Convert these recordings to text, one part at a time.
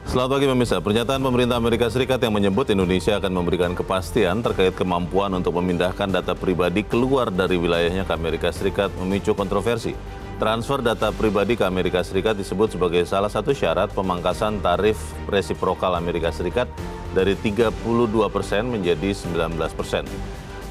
Selamat pagi pemirsa. Pernyataan pemerintah Amerika Serikat yang menyebut Indonesia akan memberikan kepastian terkait kemampuan untuk memindahkan data pribadi keluar dari wilayahnya ke Amerika Serikat memicu kontroversi. Transfer data pribadi ke Amerika Serikat disebut sebagai salah satu syarat pemangkasan tarif resiprokal Amerika Serikat dari 32% menjadi 19%.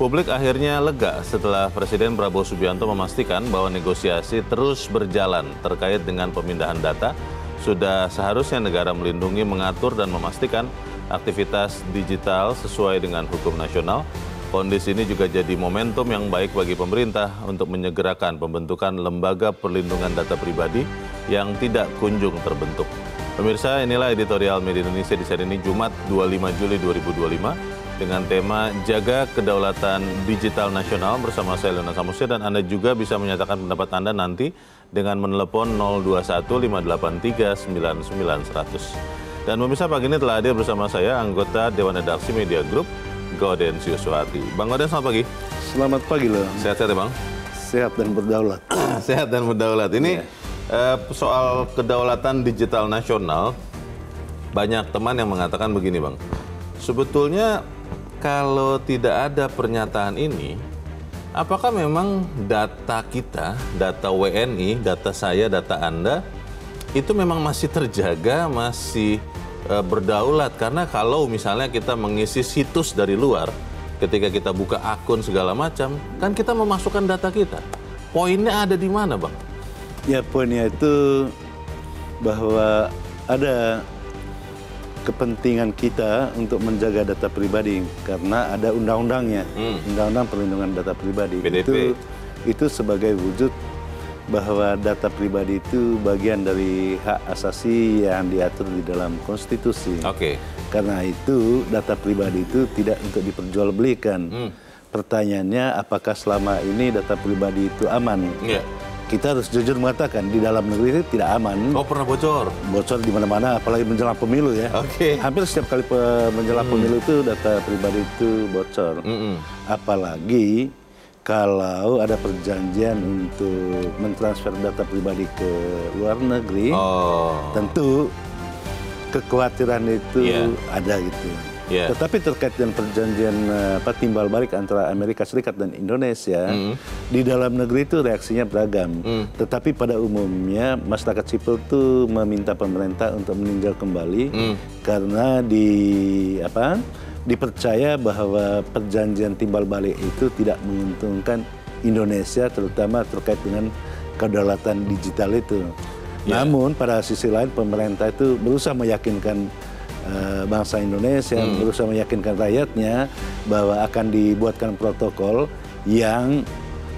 Publik akhirnya lega setelah Presiden Prabowo Subianto memastikan bahwa negosiasi terus berjalan terkait dengan pemindahan data. Sudah seharusnya negara melindungi, mengatur, dan memastikan aktivitas digital sesuai dengan hukum nasional. Kondisi ini juga jadi momentum yang baik bagi pemerintah untuk menyegerakan pembentukan lembaga perlindungan data pribadi yang tidak kunjung terbentuk. Pemirsa, inilah editorial Media Indonesia di seri ini Jumat 25 Juli 2025 dengan tema Jaga Kedaulatan Digital Nasional bersama saya Leonard Samusya, dan Anda juga bisa menyatakan pendapat Anda nanti dengan menelepon 021-583-9900. Dan pemirsa, pagi ini telah hadir bersama saya anggota Dewan Redaksi Media Group, Gaudensius Suhardi. Bang Gauden, selamat pagi. Selamat pagi, loh. Sehat-sehat ya, Bang? Sehat dan berdaulat. Sehat dan berdaulat. Ini soal kedaulatan digital nasional, banyak teman yang mengatakan begini, Bang. Sebetulnya kalau tidak ada pernyataan ini, apakah memang data kita, data WNI, data saya, data Anda, itu memang masih terjaga, masih berdaulat? Karena kalau misalnya kita mengisi situs dari luar, ketika kita buka akun segala macam, kan kita memasukkan data kita. Poinnya ada di mana, Bang? Ya, poinnya itu bahwa ada kepentingan kita untuk menjaga data pribadi karena ada undang-undangnya, Undang-Undang Perlindungan Data Pribadi. PDP. Itu sebagai wujud bahwa data pribadi itu bagian dari hak asasi yang diatur di dalam konstitusi. Oke. Karena itu data pribadi itu tidak untuk diperjualbelikan. Pertanyaannya, apakah selama ini data pribadi itu aman? Iya. Kita harus jujur mengatakan di dalam negeri itu tidak aman. Oh, pernah bocor? Bocor di mana-mana, apalagi menjelang pemilu ya. Oke. Hampir setiap kali menjelang pemilu itu data pribadi itu bocor. Apalagi kalau ada perjanjian untuk mentransfer data pribadi ke luar negeri, tentu kekhawatiran itu ada gitu. Tetapi terkait dengan perjanjian timbal balik antara Amerika Serikat dan Indonesia, di dalam negeri itu reaksinya beragam. Tetapi pada umumnya masyarakat sipil itu meminta pemerintah untuk meninjau kembali karena dipercaya bahwa perjanjian timbal balik itu tidak menguntungkan Indonesia, terutama terkait dengan kedaulatan digital itu. Namun pada sisi lain pemerintah itu berusaha meyakinkan bangsa Indonesia, berusaha meyakinkan rakyatnya bahwa akan dibuatkan protokol yang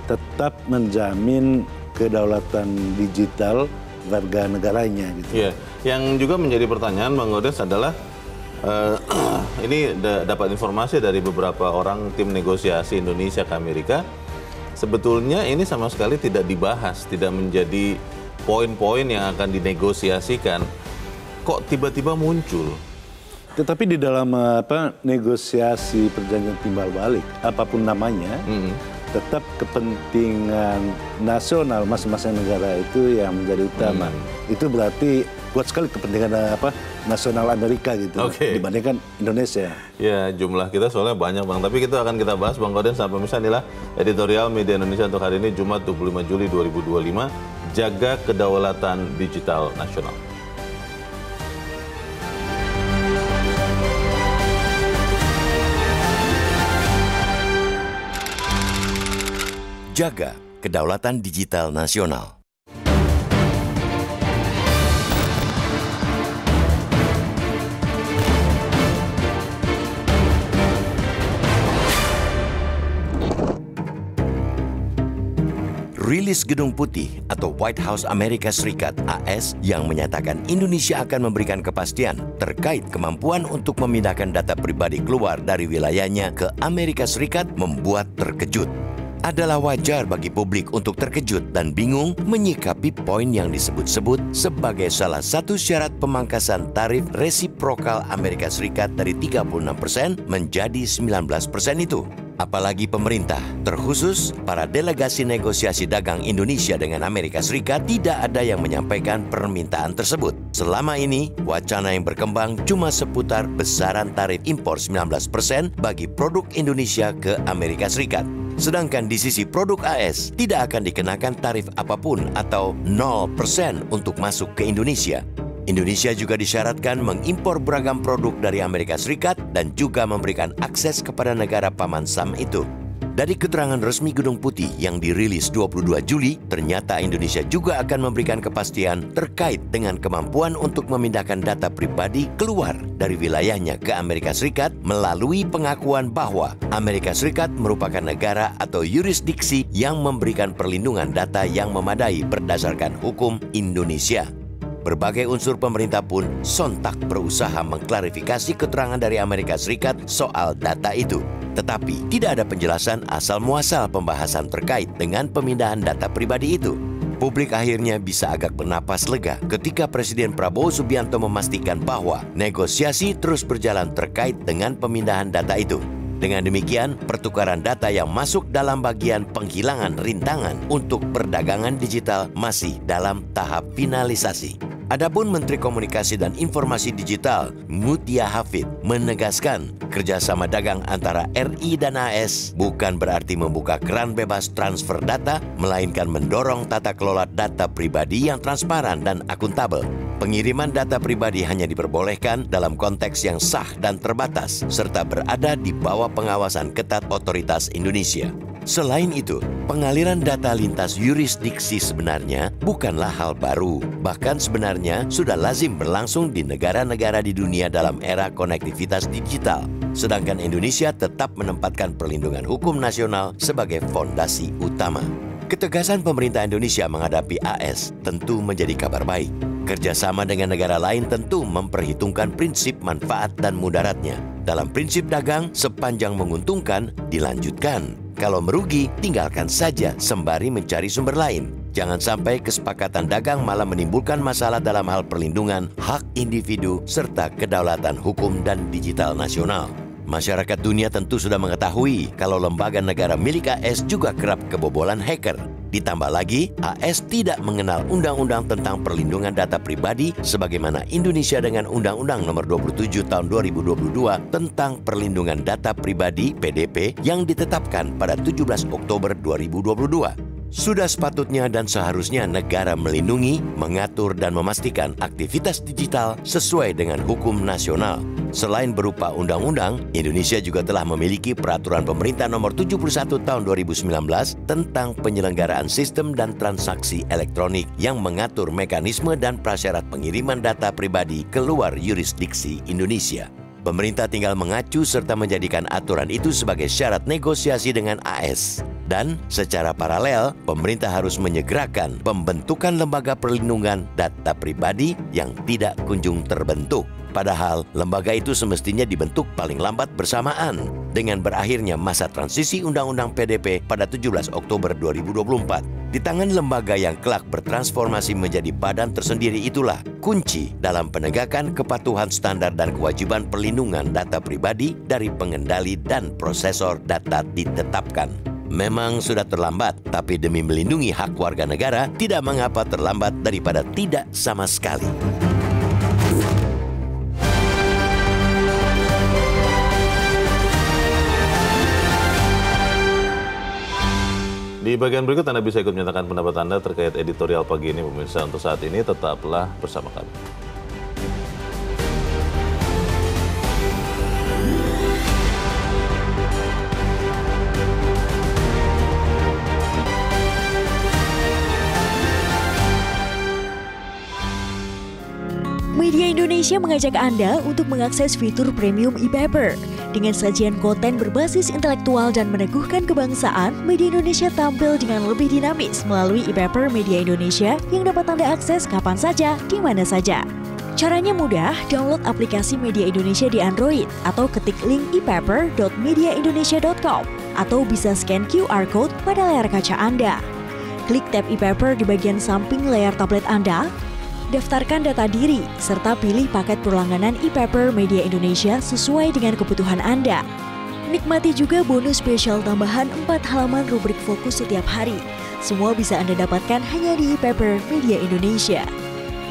tetap menjamin kedaulatan digital warga negaranya gitu. Yang juga menjadi pertanyaan, Bang Gauden, adalah ini dapat informasi dari beberapa orang tim negosiasi Indonesia ke Amerika. Sebetulnya ini sama sekali tidak dibahas, tidak menjadi poin-poin yang akan dinegosiasikan. Kok tiba-tiba muncul? Tetapi di dalam negosiasi perjanjian timbal balik, apapun namanya, tetap kepentingan nasional masing-masing negara itu yang menjadi utama. Itu berarti kuat sekali kepentingan nasional Amerika gitu dibandingkan Indonesia. Ya, jumlah kita soalnya banyak, Bang. Tapi kita bahas, Bang Gauden, sama pemirsa. Inilah editorial Media Indonesia untuk hari ini, Jumat 25 Juli 2025, Jaga Kedaulatan Digital Nasional. Jaga Kedaulatan Digital Nasional. Rilis Gedung Putih atau White House Amerika Serikat (AS) yang menyatakan Indonesia akan memberikan kepastian terkait kemampuan untuk memindahkan data pribadi keluar dari wilayahnya ke Amerika Serikat membuat terkejut. Adalah wajar bagi publik untuk terkejut dan bingung menyikapi poin yang disebut-sebut sebagai salah satu syarat pemangkasan tarif resiprokal Amerika Serikat dari 36% menjadi 19% itu. Apalagi pemerintah, terkhusus para delegasi negosiasi dagang Indonesia dengan Amerika Serikat tidak ada yang menyampaikan permintaan tersebut. Selama ini, wacana yang berkembang cuma seputar besaran tarif impor 19% bagi produk Indonesia ke Amerika Serikat. Sedangkan di sisi produk AS tidak akan dikenakan tarif apapun atau 0% untuk masuk ke Indonesia. Indonesia juga disyaratkan mengimpor beragam produk dari Amerika Serikat dan juga memberikan akses kepada negara paman SAM itu. Dari keterangan resmi Gedung Putih yang dirilis 22 Juli, ternyata Indonesia juga akan memberikan kepastian terkait dengan kemampuan untuk memindahkan data pribadi keluar dari wilayahnya ke Amerika Serikat melalui pengakuan bahwa Amerika Serikat merupakan negara atau yurisdiksi yang memberikan perlindungan data yang memadai berdasarkan hukum Indonesia. Berbagai unsur pemerintah pun sontak berusaha mengklarifikasi keterangan dari Amerika Serikat soal data itu. Tetapi tidak ada penjelasan asal-muasal pembahasan terkait dengan pemindahan data pribadi itu. Publik akhirnya bisa agak bernapas lega ketika Presiden Prabowo Subianto memastikan bahwa negosiasi terus berjalan terkait dengan pemindahan data itu. Dengan demikian, pertukaran data yang masuk dalam bagian penghilangan rintangan untuk perdagangan digital masih dalam tahap finalisasi. Adapun Menteri Komunikasi dan Informasi Digital, Mutia Hafid, menegaskan kerjasama dagang antara RI dan AS bukan berarti membuka keran bebas transfer data, melainkan mendorong tata kelola data pribadi yang transparan dan akuntabel. Pengiriman data pribadi hanya diperbolehkan dalam konteks yang sah dan terbatas, serta berada di bawah pengawasan ketat otoritas Indonesia. Selain itu, pengaliran data lintas yurisdiksi sebenarnya bukanlah hal baru. Bahkan sebenarnya sudah lazim berlangsung di negara-negara di dunia dalam era konektivitas digital. Sedangkan Indonesia tetap menempatkan perlindungan hukum nasional sebagai fondasi utama. Ketegasan pemerintah Indonesia menghadapi AS tentu menjadi kabar baik. Kerjasama dengan negara lain tentu memperhitungkan prinsip manfaat dan mudaratnya. Dalam prinsip dagang, sepanjang menguntungkan, dilanjutkan. Kalau merugi, tinggalkan saja sembari mencari sumber lain. Jangan sampai kesepakatan dagang malah menimbulkan masalah dalam hal perlindungan hak individu serta kedaulatan hukum dan digital nasional. Masyarakat dunia tentu sudah mengetahui kalau lembaga negara milik AS juga kerap kebobolan hacker. Ditambah lagi, AS tidak mengenal undang-undang tentang perlindungan data pribadi sebagaimana Indonesia dengan Undang-Undang Nomor 27 Tahun 2022 tentang Perlindungan Data Pribadi (PDP) yang ditetapkan pada 17 Oktober 2022. Sudah sepatutnya dan seharusnya negara melindungi, mengatur dan memastikan aktivitas digital sesuai dengan hukum nasional. Selain berupa undang-undang, Indonesia juga telah memiliki peraturan pemerintah nomor 71 tahun 2019 tentang penyelenggaraan sistem dan transaksi elektronik yang mengatur mekanisme dan prasyarat pengiriman data pribadi keluar yurisdiksi Indonesia. Pemerintah tinggal mengacu serta menjadikan aturan itu sebagai syarat negosiasi dengan AS. Dan secara paralel, pemerintah harus menyegerakan pembentukan lembaga perlindungan data pribadi yang tidak kunjung terbentuk. Padahal lembaga itu semestinya dibentuk paling lambat bersamaan dengan berakhirnya masa transisi Undang-Undang PDP pada 17 Oktober 2024. Di tangan lembaga yang kelak bertransformasi menjadi badan tersendiri itulah kunci dalam penegakan kepatuhan standar dan kewajiban perlindungan data pribadi dari pengendali dan prosesor data ditetapkan. Memang sudah terlambat, tapi demi melindungi hak warga negara, tidak mengapa terlambat daripada tidak sama sekali. Di bagian berikut Anda bisa ikut menyatakan pendapat Anda terkait editorial pagi ini, pemirsa. Untuk saat ini tetaplah bersama kami. Media Indonesia mengajak Anda untuk mengakses fitur premium e-paper. Dengan sajian konten berbasis intelektual dan meneguhkan kebangsaan, Media Indonesia tampil dengan lebih dinamis melalui e-paper Media Indonesia yang dapat Anda akses kapan saja, di mana saja. Caranya mudah, download aplikasi Media Indonesia di Android atau ketik link e-paper.mediaindonesia.com atau bisa scan QR code pada layar kaca Anda. Klik tab e-paper di bagian samping layar tablet Anda, daftarkan data diri, serta pilih paket perlangganan e-paper Media Indonesia sesuai dengan kebutuhan Anda. Nikmati juga bonus spesial tambahan 4 halaman rubrik fokus setiap hari. Semua bisa Anda dapatkan hanya di ePaper Media Indonesia.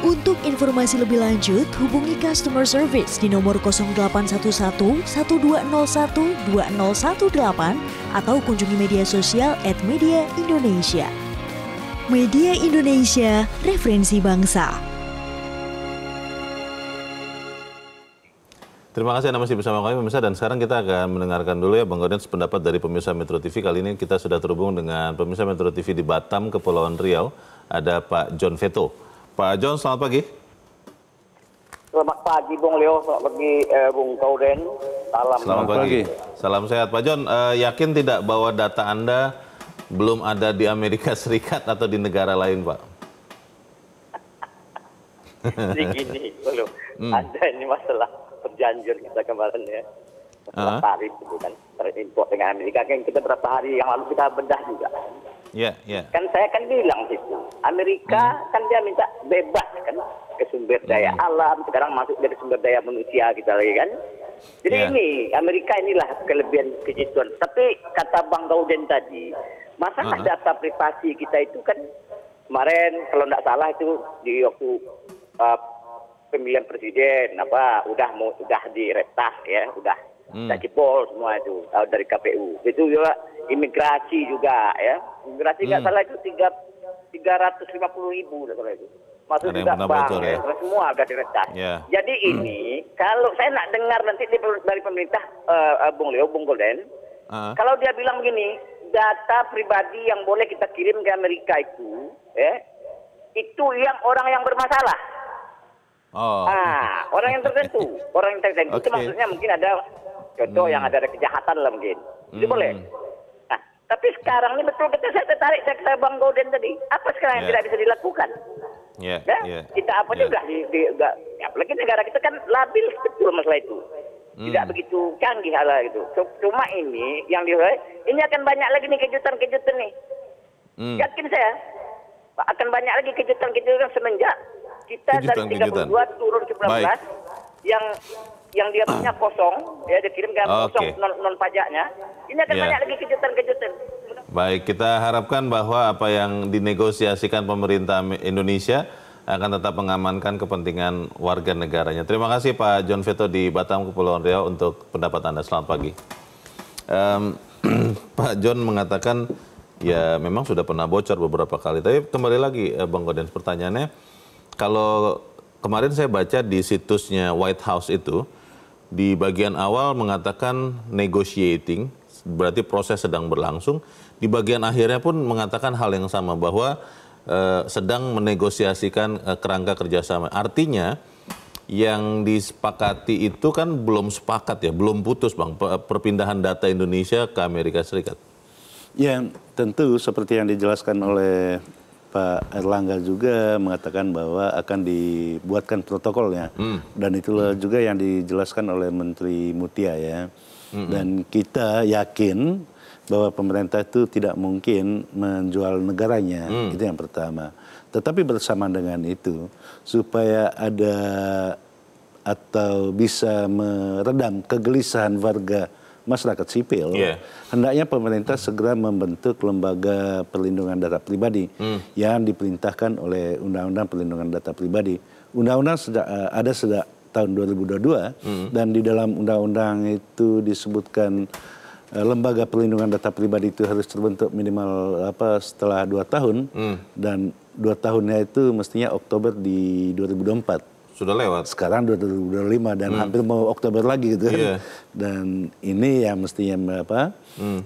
Untuk informasi lebih lanjut, hubungi customer service di nomor 0811 1201 2018 atau kunjungi media sosial @mediaindonesia. Media Indonesia, referensi bangsa. Terima kasih Anda masih bersama kami pemirsa, dan sekarang kita akan mendengarkan dulu ya Bang Gaudens pendapat dari pemirsa Metro TV. Kali ini kita sudah terhubung dengan pemirsa Metro TV di Batam, Kepulauan Riau. Ada Pak John Veto. Pak John, selamat pagi. Selamat pagi Bung Leo, selamat pagi Bung Gauden. Selamat pagi. Salam sehat Pak John. Yakin tidak bahwa data Anda belum ada di Amerika Serikat atau di negara lain, Pak? Jadi gini, belum. Ada ini masalah perjanjian kita kemarin ya. Masalah tarif itu kan, terimport dengan Amerika. Kan kita berapa hari yang lalu kita bedah juga. Iya, iya. Kan saya kan bilang situ, Amerika kan dia minta bebas kan ke sumber daya alam, sekarang masuk dari sumber daya manusia kita lagi kan. Jadi ini Amerika inilah kelebihan kejituan. Tapi kata Bang Gauden tadi, masalah data privasi kita itu kan kemarin kalau tidak salah itu di waktu pemilihan presiden udah diretas ya, udah jebol semua itu dari KPU. Itu juga imigrasi juga ya. Imigrasi nggak salah itu 350.000 salah itu. Masuk juga bank ya. Semua udah diretas. Yeah. Jadi ini kalau saya nak dengar nanti dari pemerintah Bung Leo, Bung Gauden, kalau dia bilang begini, data pribadi yang boleh kita kirim ke Amerika itu, itu yang orang yang bermasalah. Orang yang tertentu, itu maksudnya mungkin ada contoh yang ada kejahatan lah mungkin, itu boleh. Nah, tapi sekarang ini betul saya tertarik saya Bang Gauden tadi, apa sekarang yang tidak bisa dilakukan? Kita apa juga apalagi negara kita kan labil betul masalah itu, tidak begitu canggih hal itu. Cuma ini yang ini akan banyak lagi nih kejutan-kejutan nih. Yakin saya akan banyak lagi kejutan-kejutan semenjak kita dari 32 turun ke 19 yang dia punya kosong, ya dikirimkan kosong non pajaknya. Ini akan banyak lagi kejutan-kejutan. Baik, kita harapkan bahwa apa yang dinegosiasikan pemerintah Indonesia akan tetap mengamankan kepentingan warga negaranya. Terima kasih Pak John Veto di Batam, Kepulauan Riau untuk pendapat Anda. Selamat pagi. Pak John mengatakan ya memang sudah pernah bocor beberapa kali. Tapi kembali lagi Bang Gauden, pertanyaannya, kalau kemarin saya baca di situsnya White House itu, di bagian awal mengatakan negotiating, berarti proses sedang berlangsung. Di bagian akhirnya pun mengatakan hal yang sama, bahwa sedang menegosiasikan kerangka kerjasama. Artinya yang disepakati itu kan belum sepakat ya, belum putus Bang, perpindahan data Indonesia ke Amerika Serikat. Ya, tentu seperti yang dijelaskan oleh Pak Erlangga juga mengatakan bahwa akan dibuatkan protokolnya. Dan itulah juga yang dijelaskan oleh Menteri Mutia ya. Dan kita yakin bahwa pemerintah itu tidak mungkin menjual negaranya, itu yang pertama. Tetapi bersama dengan itu, supaya ada atau bisa meredam kegelisahan warga masyarakat sipil, hendaknya pemerintah segera membentuk lembaga perlindungan data pribadi yang diperintahkan oleh Undang-Undang Perlindungan Data Pribadi. Undang-undang ada sejak tahun 2022 dan di dalam undang-undang itu disebutkan lembaga perlindungan data pribadi itu harus terbentuk minimal setelah 2 tahun dan 2 tahunnya itu mestinya Oktober di 2024. Sudah lewat. Sekarang 2025 dan hampir mau Oktober lagi gitu kan. Dan ini yang mestinya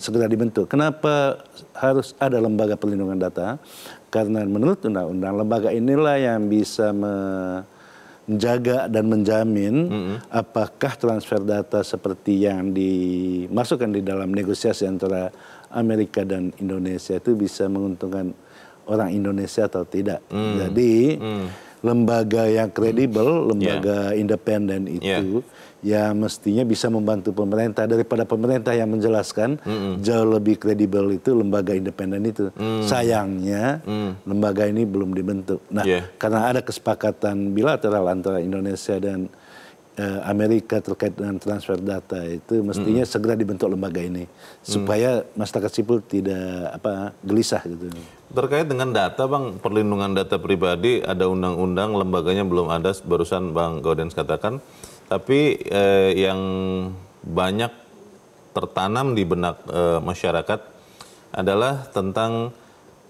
segera dibentuk. Kenapa harus ada lembaga perlindungan data? Karena menurut undang-undang lembaga inilah yang bisa menjaga dan menjamin apakah transfer data seperti yang dimasukkan di dalam negosiasi antara Amerika dan Indonesia itu bisa menguntungkan orang Indonesia atau tidak. Jadi lembaga yang kredibel, lembaga independen itu ya mestinya bisa membantu pemerintah, daripada pemerintah yang menjelaskan. Jauh lebih kredibel itu lembaga independen itu. Sayangnya lembaga ini belum dibentuk. Nah, karena ada kesepakatan bilateral antara Indonesia dan Amerika terkait dengan transfer data itu mestinya segera dibentuk lembaga ini supaya masyarakat sipil tidak gelisah gitu. Terkait dengan data, Bang, perlindungan data pribadi ada undang-undang, lembaganya belum ada, barusan Bang Gaudens katakan, tapi yang banyak tertanam di benak masyarakat adalah tentang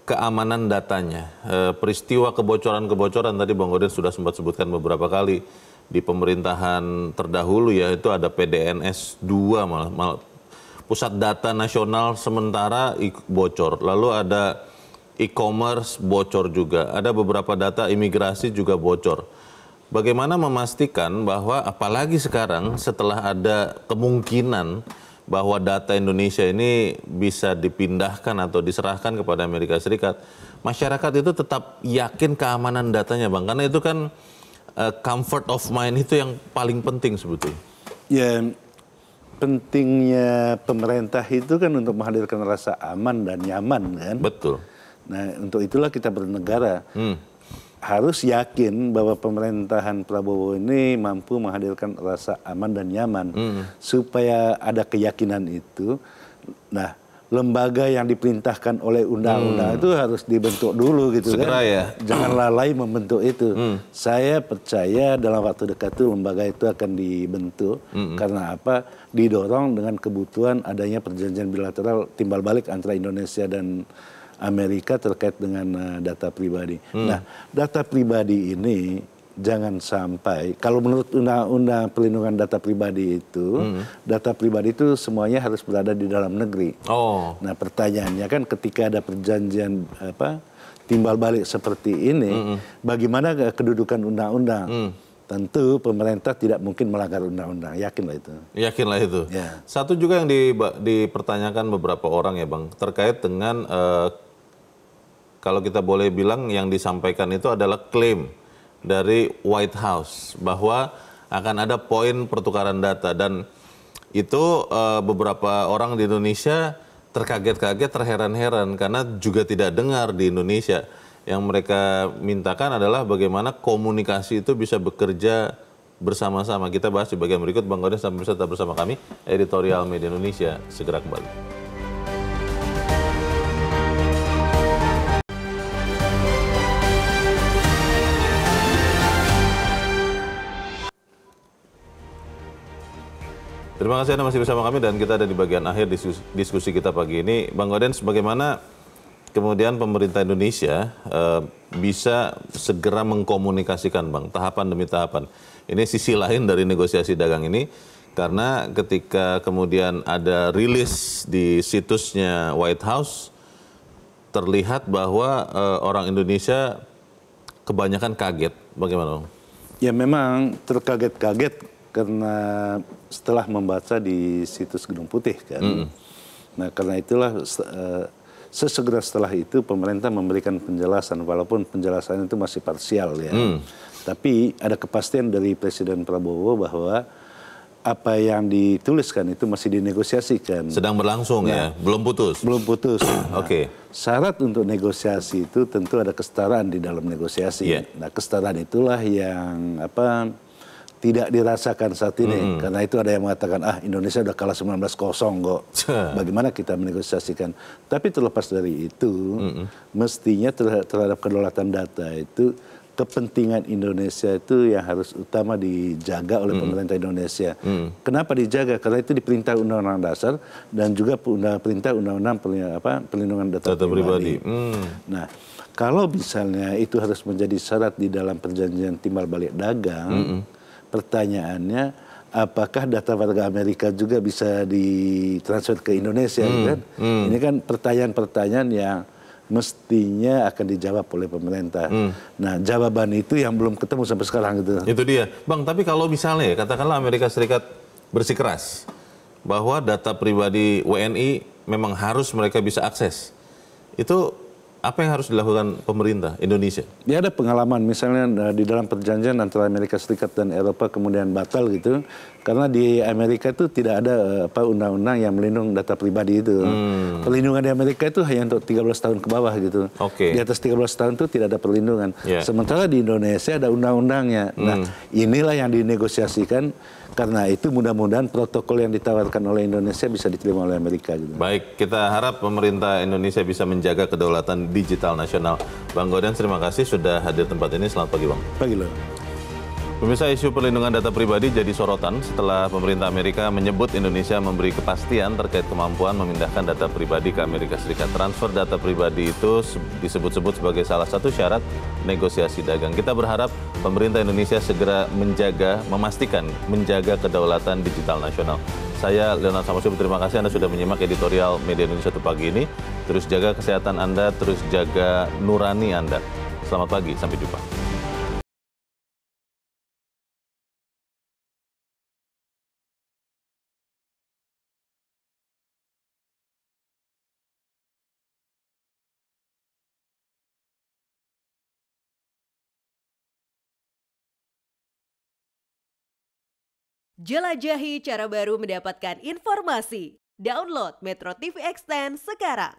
keamanan datanya. Peristiwa kebocoran-kebocoran tadi Bang Gaudens sudah sempat sebutkan beberapa kali. Di pemerintahan terdahulu ya, itu ada PDNS 2 malah pusat data nasional sementara bocor. Lalu ada e-commerce bocor juga. Ada beberapa data imigrasi juga bocor. Bagaimana memastikan bahwa apalagi sekarang setelah ada kemungkinan bahwa data Indonesia ini bisa dipindahkan atau diserahkan kepada Amerika Serikat, masyarakat itu tetap yakin keamanan datanya, Bang, karena itu kan comfort of mind itu yang paling penting sebetulnya. Ya, pentingnya pemerintah itu kan untuk menghadirkan rasa aman dan nyaman kan. Betul. Nah, untuk itulah kita bernegara. Harus yakin bahwa pemerintahan Prabowo ini mampu menghadirkan rasa aman dan nyaman. Supaya ada keyakinan itu. Nah, lembaga yang diperintahkan oleh undang-undang itu harus dibentuk dulu gitu. Segera kan. Ya. Jangan lalai membentuk itu. Saya percaya dalam waktu dekat itu lembaga itu akan dibentuk. Karena apa? Didorong dengan kebutuhan adanya perjanjian bilateral timbal balik antara Indonesia dan Amerika terkait dengan data pribadi. Nah, data pribadi ini jangan sampai, kalau menurut undang-undang perlindungan data pribadi itu, data pribadi itu semuanya harus berada di dalam negeri. Nah, pertanyaannya kan ketika ada perjanjian timbal balik seperti ini, bagaimana kedudukan undang-undang? Tentu pemerintah tidak mungkin melanggar undang-undang, yakinlah itu. Yakinlah itu. Ya. Satu juga yang dipertanyakan beberapa orang ya, Bang, terkait dengan kalau kita boleh bilang yang disampaikan itu adalah klaim dari White House bahwa akan ada poin pertukaran data, dan itu beberapa orang di Indonesia terkaget-kaget, terheran-heran karena juga tidak dengar di Indonesia. Yang mereka mintakan adalah bagaimana komunikasi itu bisa bekerja bersama-sama. Kita bahas di bagian berikut. Bang Gaudens tetap bersama kami, Editorial Media Indonesia segera kembali. Terima kasih Anda masih bersama kami dan kita ada di bagian akhir diskusi kita pagi ini. Bang Gaudens, bagaimana kemudian pemerintah Indonesia bisa segera mengkomunikasikan, Bang, tahapan demi tahapan. Ini sisi lain dari negosiasi dagang ini, karena ketika kemudian ada rilis di situsnya White House, terlihat bahwa orang Indonesia kebanyakan kaget. Bagaimana, Bang? Ya memang terkaget-kaget karena setelah membaca di situs Gedung Putih kan. Nah, karena itulah sesegera setelah itu pemerintah memberikan penjelasan, walaupun penjelasan itu masih parsial ya. Tapi ada kepastian dari Presiden Prabowo bahwa apa yang dituliskan itu masih dinegosiasikan. Sedang berlangsung ya, belum putus? Belum putus. Oke. Syarat untuk negosiasi itu tentu ada kesetaraan di dalam negosiasi. Nah, kesetaraan itulah yang tidak dirasakan saat ini. Karena itu ada yang mengatakan, Indonesia udah kalah 19-0 kok. Bagaimana kita menegosiasikan? Tapi terlepas dari itu, mestinya terhadap kedaulatan data itu, kepentingan Indonesia itu yang harus utama dijaga oleh pemerintah Indonesia. Kenapa dijaga? Karena itu diperintah Undang-Undang Dasar dan juga perintah Undang-Undang Perlindungan Data Pribadi. Nah, kalau misalnya itu harus menjadi syarat di dalam perjanjian timbal balik dagang, pertanyaannya, apakah data warga Amerika juga bisa ditransfer ke Indonesia? Kan? Ini kan pertanyaan-pertanyaan yang mestinya akan dijawab oleh pemerintah. Nah, jawaban itu yang belum ketemu sampai sekarang gitu. Itu dia. Bang, tapi kalau misalnya, katakanlah Amerika Serikat bersikeras bahwa data pribadi WNI memang harus mereka bisa akses, itu Apa yang harus dilakukan pemerintah Indonesia? Ya ada pengalaman misalnya di dalam perjanjian antara Amerika Serikat dan Eropa kemudian batal gitu karena di Amerika itu tidak ada undang-undang yang melindungi data pribadi itu. Perlindungan di Amerika itu hanya untuk 13 tahun ke bawah gitu. Di atas 13 tahun itu tidak ada perlindungan. Sementara di Indonesia ada undang-undangnya. Nah, inilah yang dinegosiasikan. Karena itu mudah-mudahan protokol yang ditawarkan oleh Indonesia bisa diterima oleh Amerika. Gitu. Baik, kita harap pemerintah Indonesia bisa menjaga kedaulatan digital nasional. Bang Goden, terima kasih sudah hadir tempat ini. Selamat pagi, Bang. Pagi loh. Pemirsa, isu perlindungan data pribadi jadi sorotan setelah pemerintah Amerika menyebut Indonesia memberi kepastian terkait kemampuan memindahkan data pribadi ke Amerika Serikat. Transfer data pribadi itu disebut-sebut sebagai salah satu syarat negosiasi dagang. Kita berharap pemerintah Indonesia segera memastikan menjaga kedaulatan digital nasional. Saya Leonard Samosir, terima kasih Anda sudah menyimak editorial Media Indonesia pagi ini. Terus jaga kesehatan Anda, terus jaga nurani Anda. Selamat pagi, sampai jumpa. Jelajahi cara baru mendapatkan informasi. Download Metro TV Extend sekarang.